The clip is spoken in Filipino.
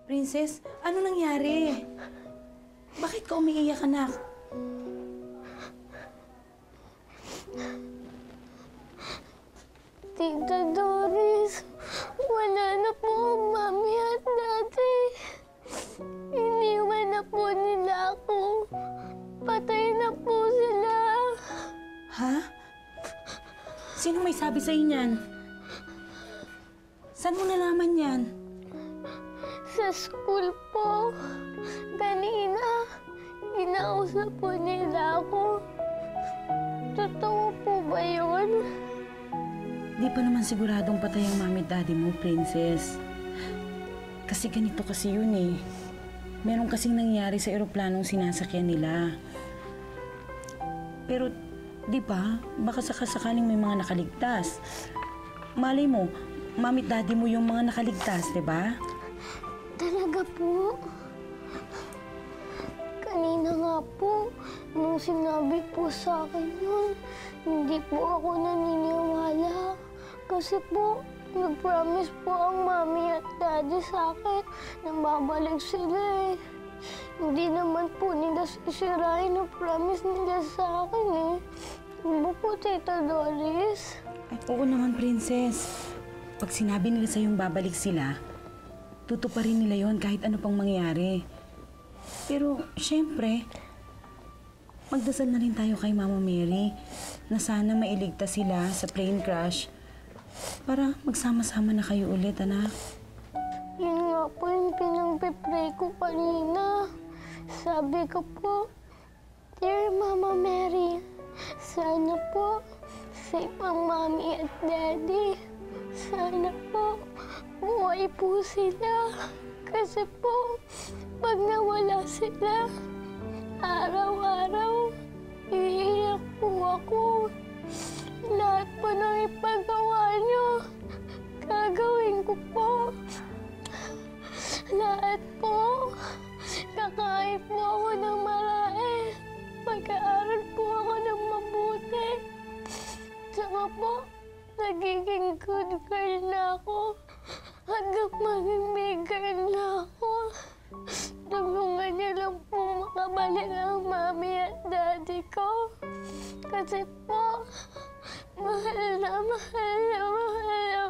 Princess, ano nangyari? Bakit ka umiiyak, anak? Tita Doris, wala na po ang mami at daddy. Iniwan na po nila ako. Patay na po sila. Ha? Sino may sabi sa'yo niyan? Saan mo nalaman yan? Sa school po. Kanina, kinausap po nila ako. Totoo po ba yun? Di pa naman siguradong patay ang mami at daddy mo, Princess. Kasi ganito kasi yun eh. Meron kasing nangyari sa eroplanong sinasakyan nila. Pero, di ba, baka sakasakaling may mga nakaligtas. Malay mo, mami at daddy mo yung mga nakaligtas, di ba? Talaga po? Kanina nga po, nung sinabi po sa akin yun, hindi po ako naniniwala. Kasi po, nag-promise po ang mami at daddy sa akin na babalik sila eh. Hindi naman po nila sisirain ang promise nila sa akin eh. Ano po, Tita Doris? Ay, oo naman, Princess. Pag sinabi nila sa'yong babalik sila, tutuparin nila yon kahit ano pang mangyari. Pero, syempre, magdasal na rin tayo kay Mama Mary na sana mailigtas sila sa plane crash para magsama-sama na kayo ulit, anak. Yun nga po yung pinang-pray ko kanina. Sabi ko po, Dear Mama Mary, sana po safe ang mami at daddy. Sana po buhay po sila. Kasi po, pag nawala sila, araw-araw, iiyak po ako. Lahat po ng ipagawa niyo, gagawin ko po. Lahat po. Kakain po ako ng marami. Mag-aaral po ako ng mabuti. Tsaka po, nagiging good girl na ako. Hanggang maging big girl na ako. Tulungan niyo lang po makabalik ang mami at daddy ko. Kasi po, mahal na mahal na mahal na